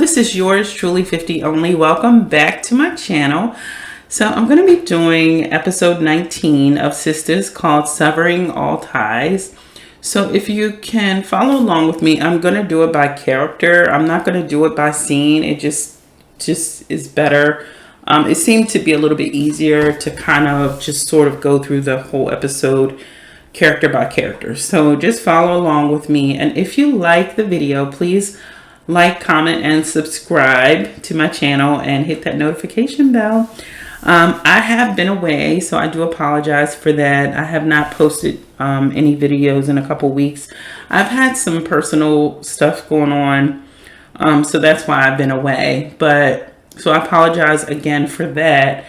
this is yours truly 50 only. Welcome back to my channel. So I'm going to be doing episode 19 of Sistas called Severing All Ties. So if you can follow along with me, I'm going to do it by character. I'm not going to do it by scene. It just is better. It seemed to be a little bit easier to kind of just sort of go through the whole episode character by character. So just follow along with me. And if you like the video, please like, comment, and subscribe to my channel and hit that notification bell. I have been away, so I do apologize for that. I have not posted any videos in a couple weeks. I've had some personal stuff going on, so that's why I've been away. So I apologize again for that.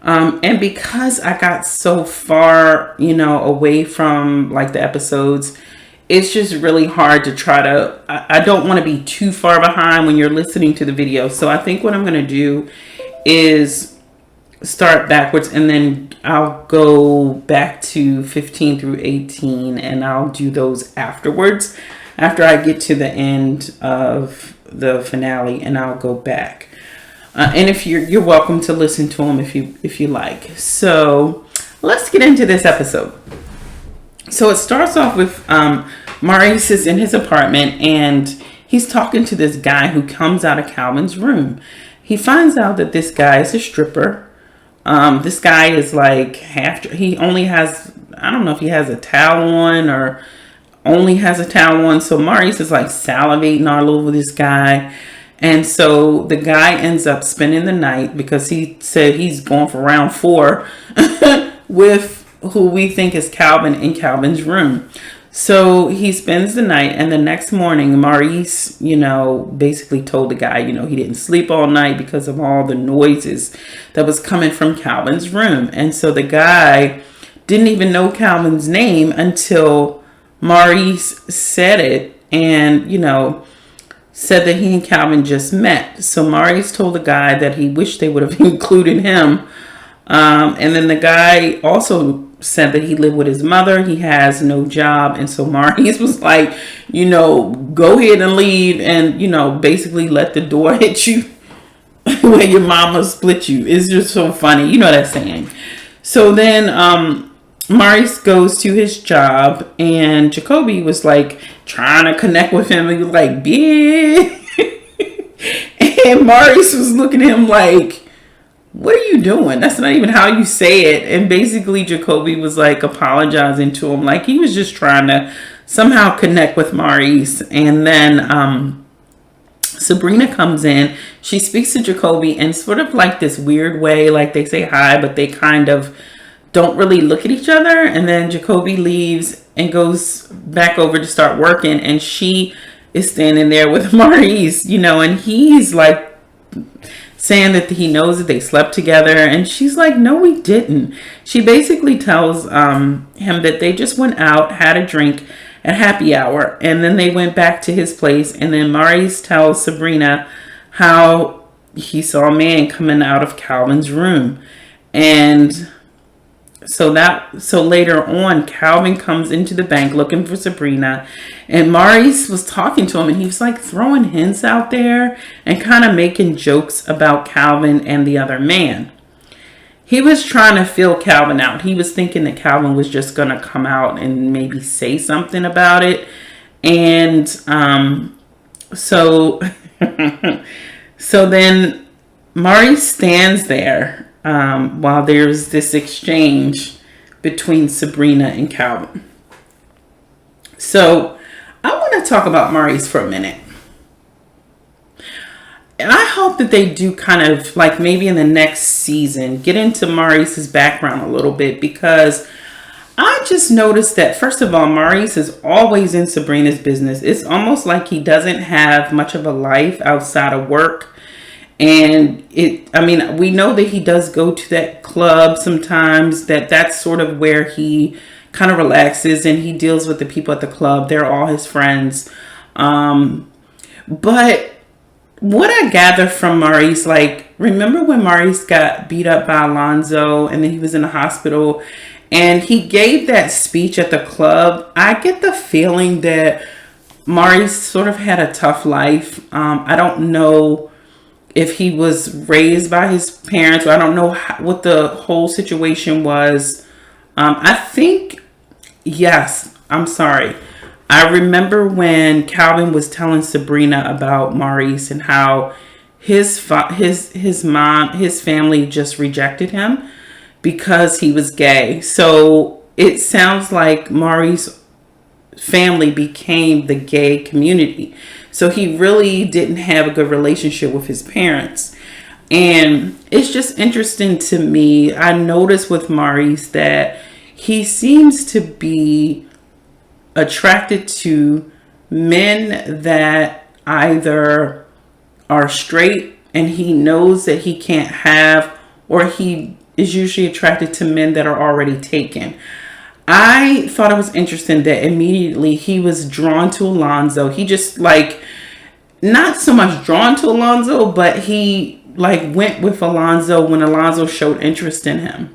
And because I got so far, away from like the episodes, it's just really hard to try to, I don't want to be too far behind when you're listening to the video. So I think what I'm going to do is start backwards and then I'll go back to 15 through 18 and I'll do those afterwards, after I get to the end of the finale, and I'll go back. And if you're welcome to listen to them if you like. So let's get into this episode. So it starts off with Maurice is in his apartment and he's talking to this guy who comes out of Calvin's room. He finds out that this guy is a stripper. This guy is like he only has, I don't know if he has a towel on or only has a towel on. So Maurice is like salivating all over this guy. And so the guy ends up spending the night because he said he's going for round 4 with who we think is Calvin in Calvin's room. So he spends the night, and the next morning, Maurice, basically told the guy, he didn't sleep all night because of all the noises that was coming from Calvin's room. And so the guy didn't even know Calvin's name until Maurice said it and, said that he and Calvin just met. So Maurice told the guy that he wished they would have included him. And then the guy also said that he lived with his mother. He has no job. And so Maurice was like, go ahead and leave and, basically let the door hit you where your mama split you. It's just so funny. You know that saying. So then Maurice goes to his job and Jacoby was like trying to connect with him. He was like, yeah. And Maurice was looking at him like, what are you doing? That's not even how you say it. And basically Jacoby was like apologizing to him. Like he was just trying to somehow connect with Maurice. And then Sabrina comes in. She speaks to Jacoby in sort of like this weird way. Like they say hi, but they kind of don't really look at each other. And then Jacoby leaves and goes back over to start working. And she is standing there with Maurice, and he's like saying that he knows that they slept together. And she's like, no, we didn't. She basically tells him that they just went out, had a drink at happy hour, and then they went back to his place. And then Maurice tells Sabrina how he saw a man coming out of Calvin's room. And so later on, Calvin comes into the bank looking for Sabrina, and Maurice was talking to him, and he was like throwing hints out there and kind of making jokes about Calvin and the other man. He was trying to feel Calvin out. He was thinking that Calvin was just going to come out and maybe say something about it. And so then Maurice stands there while there's this exchange between Sabrina and Calvin. So I want to talk about Maurice for a minute. And I hope that they do kind of like maybe in the next season get into Maurice's background a little bit, because I just noticed that, first of all, Maurice is always in Sabrina's business. It's almost like he doesn't have much of a life outside of work. And we know that he does go to that club sometimes, that's sort of where he kind of relaxes and he deals with the people at the club. They're all his friends. But what I gather from Maurice, like, remember when Maurice got beat up by Alonzo and then he was in the hospital and he gave that speech at the club? I get the feeling that Maurice sort of had a tough life. I don't know if he was raised by his parents, or I don't know what the whole situation was. I think, yes, I'm sorry. I remember when Calvin was telling Sabrina about Maurice and how his mom, his family just rejected him because he was gay. So it sounds like Maurice's family became the gay community. So he really didn't have a good relationship with his parents. And it's just interesting to me. I noticed with Maurice that he seems to be attracted to men that either are straight and he knows that he can't have, or he is usually attracted to men that are already taken. I thought it was interesting that immediately he was drawn to Alonzo. He just like, not so much drawn to Alonzo, but he like went with Alonzo when Alonzo showed interest in him.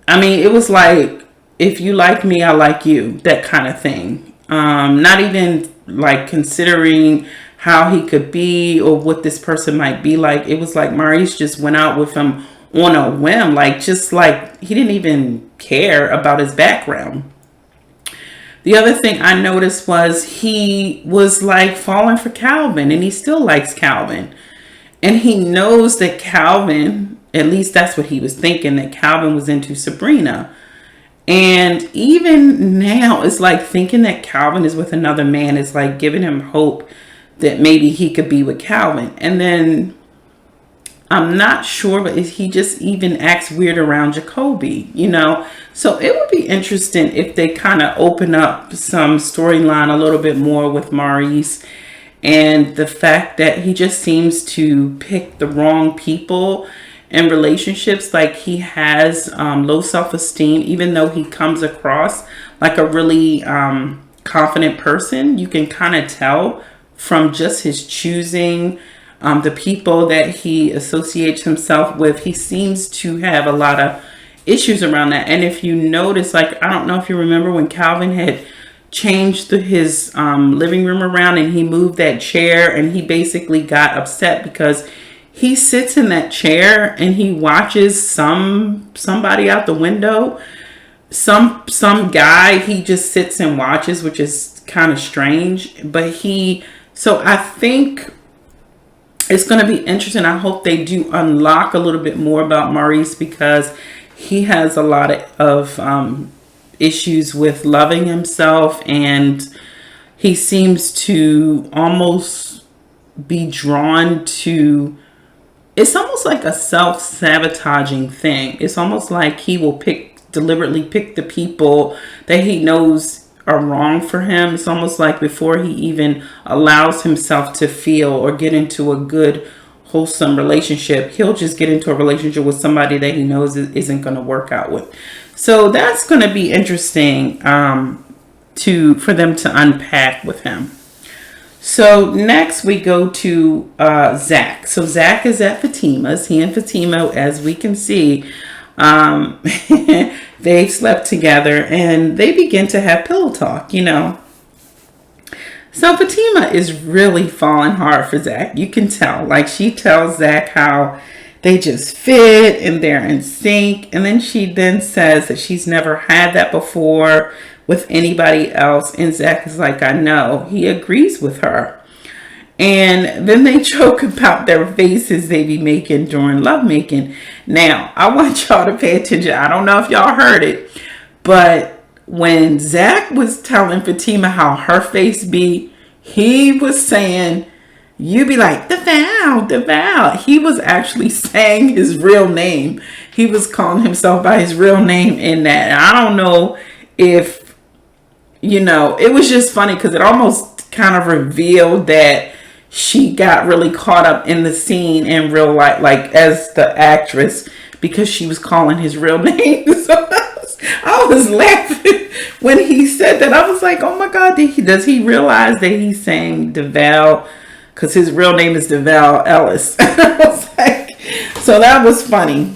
I mean, it was like, if you like me, I like you, that kind of thing. Not even like considering how he could be or what this person might be like. It was like Maurice just went out with him on a whim, like just like he didn't even care about his background. The other thing I noticed was he was like falling for Calvin, and he still likes Calvin. And he knows that Calvin, at least that's what he was thinking, that Calvin was into Sabrina. And even now, it's like thinking that Calvin is with another man is like giving him hope that maybe he could be with Calvin. And then I'm not sure, but he just even acts weird around Jacoby, you know? So it would be interesting if they kind of open up some storyline a little bit more with Maurice, and the fact that he just seems to pick the wrong people in relationships. Like he has low self-esteem, even though he comes across like a really confident person. You can kind of tell from just his choosing the people that he associates himself with. He seems to have a lot of issues around that. And if you notice, like, I don't know if you remember when Calvin had changed his living room around and he moved that chair, and he basically got upset because he sits in that chair and he watches somebody out the window, some guy. He just sits and watches, which is kind of strange. But so I think it's going to be interesting. I hope they do unlock a little bit more about Maurice, because he has a lot of issues with loving himself, and he seems to almost be drawn to, it's almost like a self-sabotaging thing. It's almost like he will deliberately pick the people that he knows are wrong for him. It's almost like before he even allows himself to feel or get into a good, wholesome relationship, he'll just get into a relationship with somebody that he knows isn't going to work out with. So that's going to be interesting for them to unpack with him. So next we go to Zak. So Zak is at Fatima's. He and Fatima, as we can see, they slept together and they begin to have pillow talk, you know. So Fatima is really falling hard for Zak. You can tell. Like, she tells Zak how they just fit and they're in sync. And then she says that she's never had that before with anybody else. And Zak is like, I know. He agrees with her. And then they joke about their faces they be making during lovemaking. Now, I want y'all to pay attention. I don't know if y'all heard it, but when Zak was telling Fatima how her face be, he was saying, you be like, DeVal. He was actually saying his real name. He was calling himself by his real name in that. And I don't know if, it was just funny because it almost kind of revealed that she got really caught up in the scene in real life, like as the actress, because she was calling his real name. So I was laughing when he said that. I was like, oh my God, does he realize that he's saying DeVal? Because his real name is DeVal Ellis. I was like, so that was funny.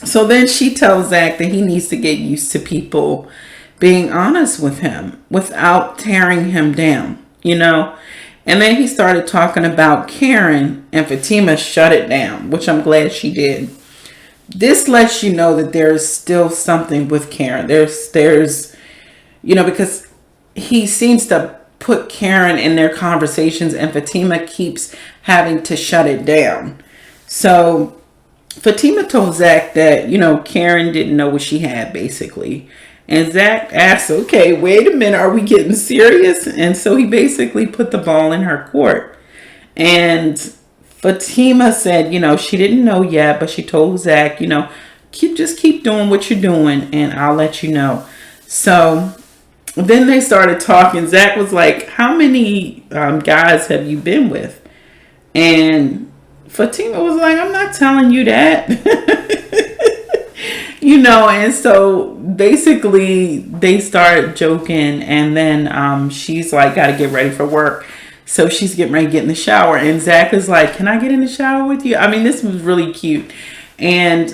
So then she tells Zak that he needs to get used to people being honest with him without tearing him down, And then he started talking about Karen, and Fatima shut it down, which I'm glad she did. This lets you know that there's still something with Karen. There's because he seems to put Karen in their conversations, and Fatima keeps having to shut it down. So Fatima told Zak that, Karen didn't know what she had, basically. And Zak asked, okay, wait a minute, are we getting serious? And so he basically put the ball in her court. And Fatima said, she didn't know yet, but she told Zak, just keep doing what you're doing and I'll let you know. So then they started talking. Zak was like, how many guys have you been with? And Fatima was like, I'm not telling you that. And so basically they started joking, and then she's like, gotta get ready for work. So she's getting ready to get in the shower, and Zak is like, can I get in the shower with you? I mean, this was really cute. And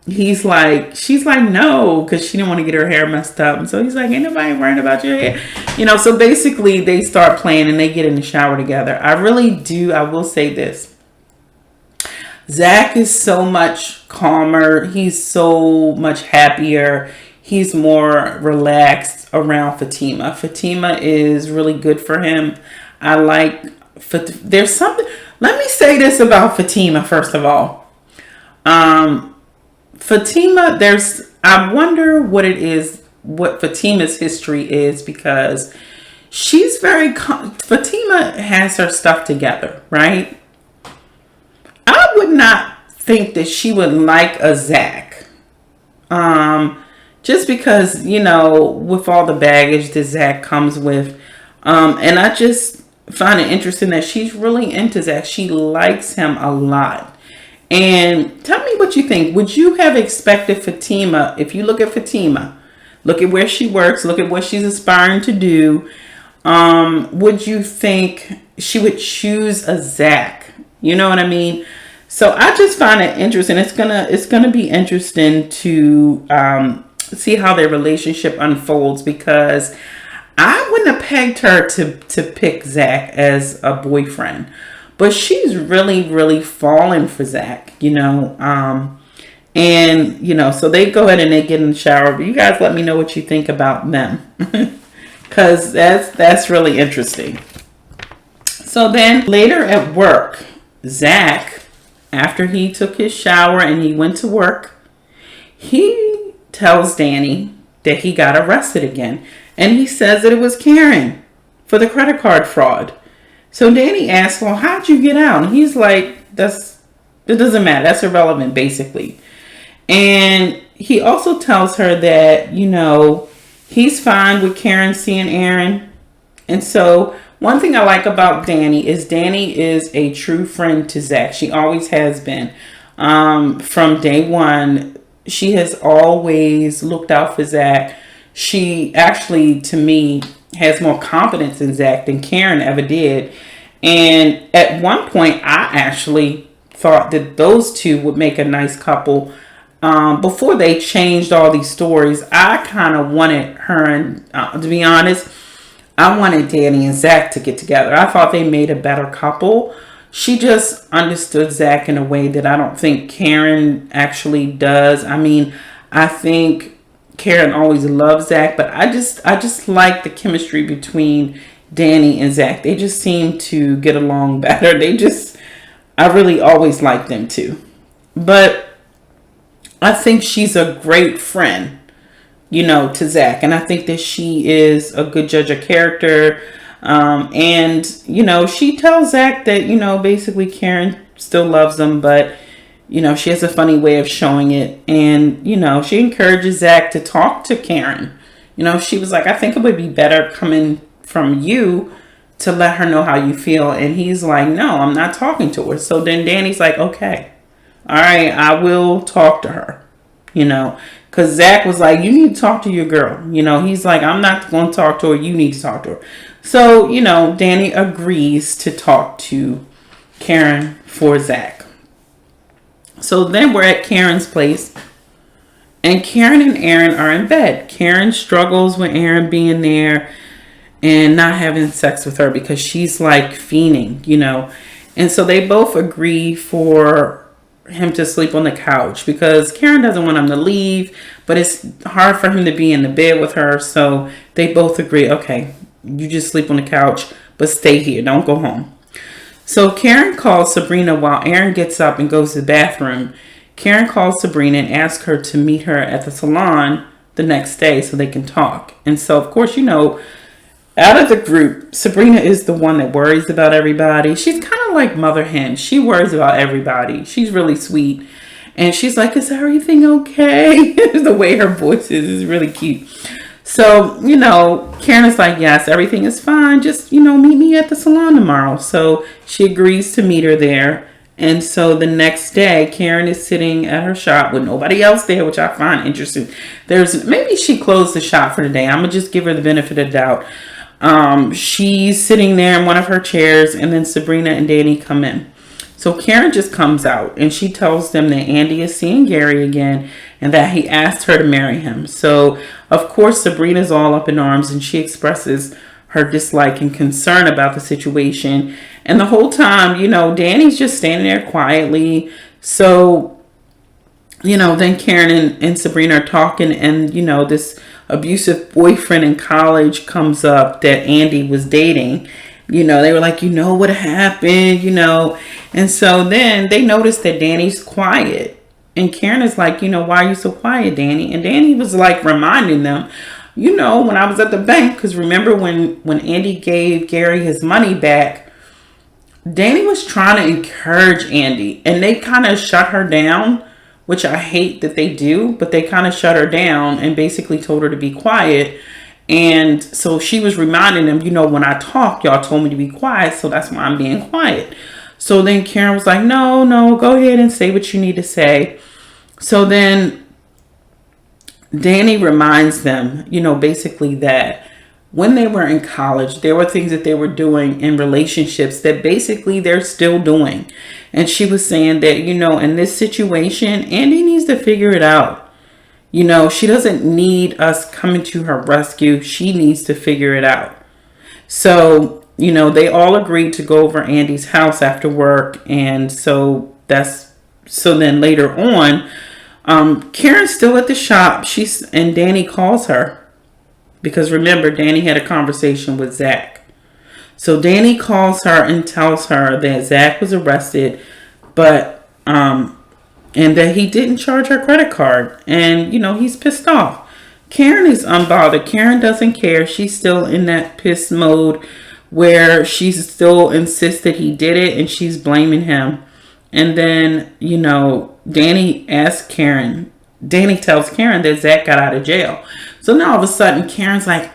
she's like, no, because she didn't want to get her hair messed up. And so he's like, ain't nobody worrying about your hair. So basically they start playing and they get in the shower together. I will say this. Zak is so much calmer. He's so much happier. He's more relaxed around Fatima. Fatima is really good for him. There's something. Let me say this about Fatima, first of all. Fatima, I wonder what it is, what Fatima's history is, because Fatima has her stuff together, right? I would not think that she would like a Zak. Just because, with all the baggage that Zak comes with. And I just find it interesting that she's really into Zak. She likes him a lot. And tell me what you think. Would you have expected Fatima, if you look at Fatima, look at where she works, look at what she's aspiring to do, would you think she would choose a Zak? You know what I mean? So I just find it interesting. It's gonna be interesting to see how their relationship unfolds, because I wouldn't have pegged her to pick Zak as a boyfriend, but she's really, really falling for Zak, and so they go ahead and they get in the shower. But you guys let me know what you think about them, because that's really interesting. So then later at work, Zak, after he took his shower and he went to work, he tells Dani that he got arrested again. And he says that it was Karen for the credit card fraud. So Dani asks, well, how'd you get out? And he's like, it doesn't matter. That's irrelevant, basically. And he also tells her that, he's fine with Karen seeing Erin. And so one thing I like about Dani is a true friend to Zak. She always has been. From day one, she has always looked out for Zak. She actually, to me, has more confidence in Zak than Karen ever did. And at one point, I actually thought that those two would make a nice couple. Before they changed all these stories, I kind of wanted her and, to be honest, I wanted Dani and Zak to get together. I thought they made a better couple. She just understood Zak in a way that I don't think Karen actually does. I mean, I think Karen always loved Zak, but I just like the chemistry between Dani and Zak. They just seem to get along better. I really always liked them too. But I think she's a great friend, to Zak. And I think that she is a good judge of character. And, she tells Zak that, basically Karen still loves him, but, she has a funny way of showing it. And, she encourages Zak to talk to Karen. She was like, I think it would be better coming from you to let her know how you feel. And he's like, no, I'm not talking to her. So then Dani's like, okay, all right, I will talk to her, because Zak was like, you need to talk to your girl. He's like, I'm not going to talk to her. You need to talk to her. So, Dani agrees to talk to Karen for Zak. So then we're at Karen's place. And Karen and Erin are in bed. Karen struggles with Erin being there and not having sex with her because she's like fiending, And so they both agree for him to sleep on the couch because Karen doesn't want him to leave, but it's hard for him to be in the bed with her. So they both agree, okay, you just sleep on the couch, but stay here. Don't go home. So Karen calls Sabrina while Erin gets up and goes to the bathroom. Karen calls Sabrina and asks her to meet her at the salon the next day so they can talk. And so, of course, out of the group, Sabrina is the one that worries about everybody. She's kind of like Mother Hen. She worries about everybody. She's really sweet. And she's like, is everything okay? The way her voice is really cute. So, Karen is like, yes, everything is fine. Just, meet me at the salon tomorrow. So she agrees to meet her there. And so the next day, Karen is sitting at her shop with nobody else there, which I find interesting. Maybe she closed the shop for the day. I'm going to just give her the benefit of the doubt. She's sitting there in one of her chairs, and then Sabrina and Dani come in. So Karen just comes out and she tells them that Andy is seeing Gary again and that he asked her to marry him. So, of course, Sabrina's all up in arms and she expresses her dislike and concern about the situation. And the whole time, Dani's just standing there quietly. So, then Karen and Sabrina are talking and, this abusive boyfriend in college comes up that Andy was dating. They were like, what happened, And so then they noticed that Dani's quiet. And Karen is like, why are you so quiet, Dani? And Dani was like reminding them, when I was at the bank, because remember when Andy gave Gary his money back, Dani was trying to encourage Andy. And they kind of shut her down, which I hate that they do. But they kind of shut her down and basically told her to be quiet. And so she was reminding them, when I talk, y'all told me to be quiet. So that's why I'm being quiet. So then Karen was like, no, go ahead and say what you need to say. So then Dani reminds them, basically that when they were in college, there were things that they were doing in relationships that basically they're still doing. And she was saying that, in this situation, Andy needs to figure it out. She doesn't need us coming to her rescue. She needs to figure it out. So, they all agreed to go over Andy's house after work. And so then later on, Karen's still at the shop. And Dani calls her because remember, Dani had a conversation with Zak. So Dani calls her and tells her that Zak was arrested, but, and that he didn't charge her credit card. And, he's pissed off. Karen is unbothered. Karen doesn't care. She's still in that piss mode where she still insists that he did it and she's blaming him. And then, Dani tells Karen that Zak got out of jail. So now all of a sudden Karen's like,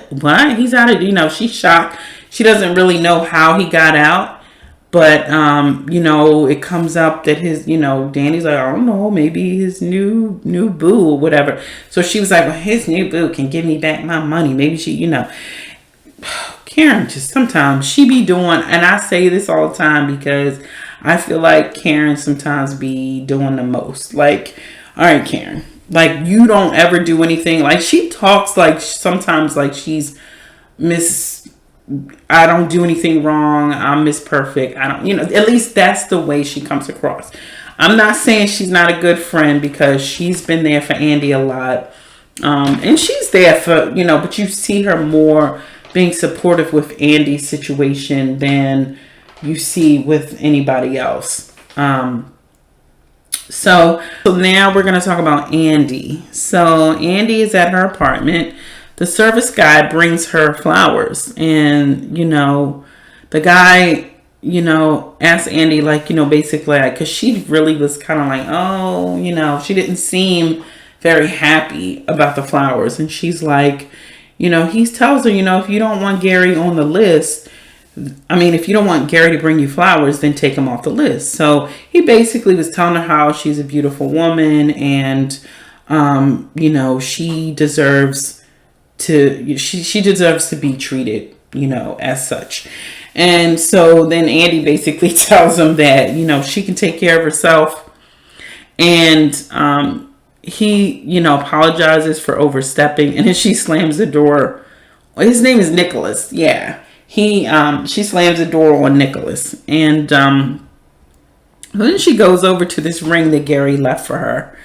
what? He's out of, she's shocked. She doesn't really know how he got out. But, it comes up that Dani's like, I don't know, maybe his new boo or whatever. So she was like, well, his new boo can give me back my money. Maybe she, Karen just sometimes she be doing, and I say this all the time because I feel like Karen sometimes be doing the most. Like, all right, Karen, like you don't ever do anything. Like she talks like sometimes like she's I don't do anything wrong. I'm Miss Perfect. I don't, at least that's the way she comes across. I'm not saying she's not a good friend because she's been there for Andy a lot. And she's there for, but you see her more being supportive with Andy's situation than you see with anybody else. So now we're going to talk about Andy. So Andy is at her apartment. The service guy brings her flowers and, the guy, asks Andy, like, basically, because she really was kind of like, oh, she didn't seem very happy about the flowers. And she's like, he tells her, if you don't want Gary on the list, if you don't want Gary to bring you flowers, then take him off the list. So he basically was telling her how she's a beautiful woman and, she deserves to be treated, as such. And so then Andy basically tells him that, she can take care of herself. And, he, apologizes for overstepping, and then she slams the door. His name is Nicholas. Yeah. She slams the door on Nicholas. And then she goes over to this ring that Gary left for her.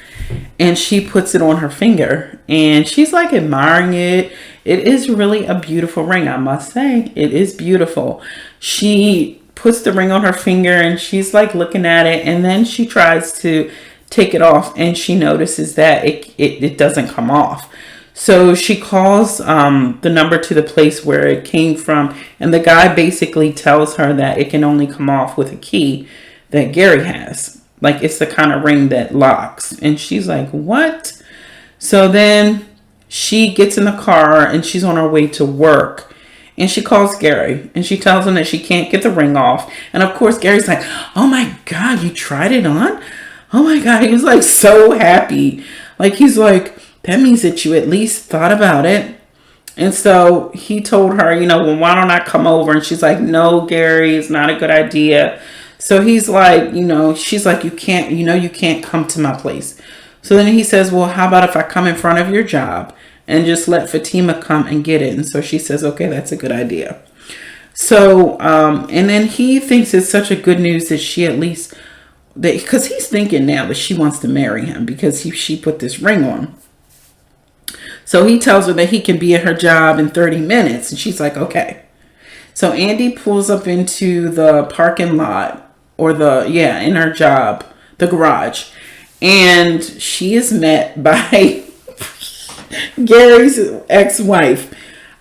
And she puts it on her finger. And she's like admiring it. It is really a beautiful ring, I must say. It is beautiful. She puts the ring on her finger and she's like looking at it. And then she tries to take it off. And she notices that it doesn't come off. So she calls the number to the place where it came from. And the guy basically tells her that it can only come off with a key that Gary has. Like, it's the kind of ring that locks. And she's like, what? So then she gets in the car and she's on her way to work. And she calls Gary and she tells him that she can't get the ring off. And of course, Gary's like, oh my God, you tried it on? Oh my God. He was like so happy. Like, he's like, that means that you at least thought about it. And so he told her, well, why don't I come over? And she's like, no, Gary, it's not a good idea. So he's like, she's like, you can't come to my place. So then he says, well, how about if I come in front of your job and just let Fatima come and get it? And so she says, okay, that's a good idea. So, and then he thinks it's such a good news that she at least, because he's thinking now that she wants to marry him because she put this ring on. So he tells her that he can be at her job in 30 minutes. And she's like, okay. So Andy pulls up into the parking lot in her job, the garage. And she is met by Gary's ex-wife.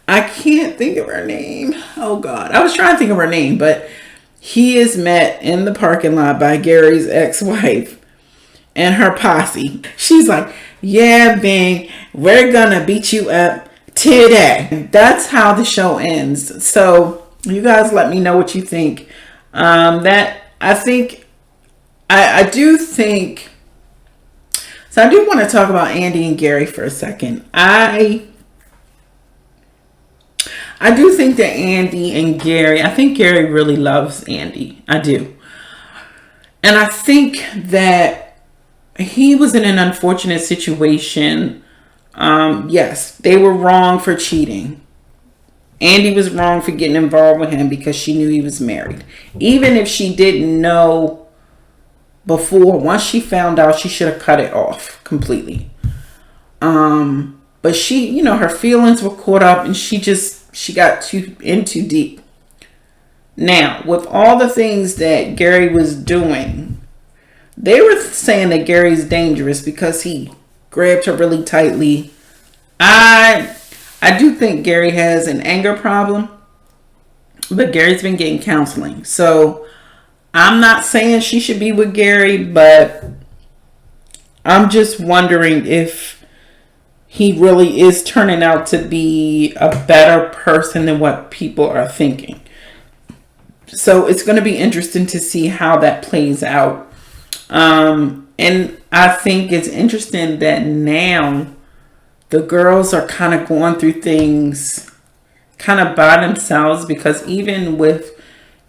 I can't think of her name. Oh God. I was trying to think of her name, but he is met in the parking lot by Gary's ex-wife and her posse. She's like, yeah, Bing, we're gonna beat you up today. That's how the show ends. So you guys let me know what you think. I do think, so I do want to talk about Andy and Gary for a second. I do think that Andy and Gary, I think Gary really loves Andy. I do. And I think that he was in an unfortunate situation. Yes, they were wrong for cheating. Andy was wrong for getting involved with him because she knew he was married. Even if she didn't know before, once she found out, she should have cut it off completely. But she, her feelings were caught up and she got too deep. Now, with all the things that Gary was doing, they were saying that Gary's dangerous because he grabbed her really tightly. I do think Gary has an anger problem, but Gary's been getting counseling. So I'm not saying she should be with Gary, but I'm just wondering if he really is turning out to be a better person than what people are thinking. So it's going to be interesting to see how that plays out. And I think it's interesting that now the girls are kind of going through things kind of by themselves, because even with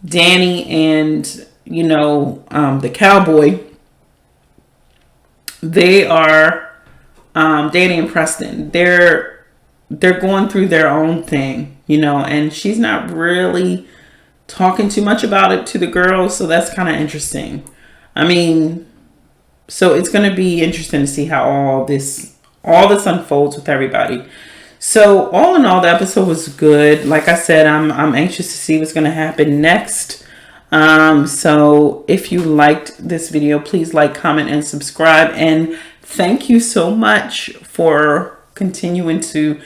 Dani and, the cowboy, they are, Dani and Preston, they're going through their own thing, and she's not really talking too much about it to the girls. So that's kind of interesting. So it's going to be interesting to see how all this unfolds with everybody. So all in all, the episode was good. Like I said, I'm anxious to see what's going to happen next. So if you liked this video, please like, comment, and subscribe. And thank you so much for continuing to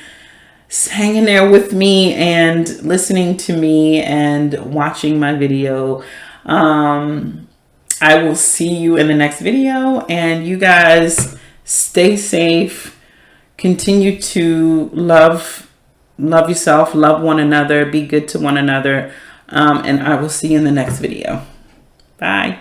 hang in there with me and listening to me and watching my video. I will see you in the next video, and you guys stay safe. Continue to love yourself, love one another, be good to one another. And I will see you in the next video. Bye.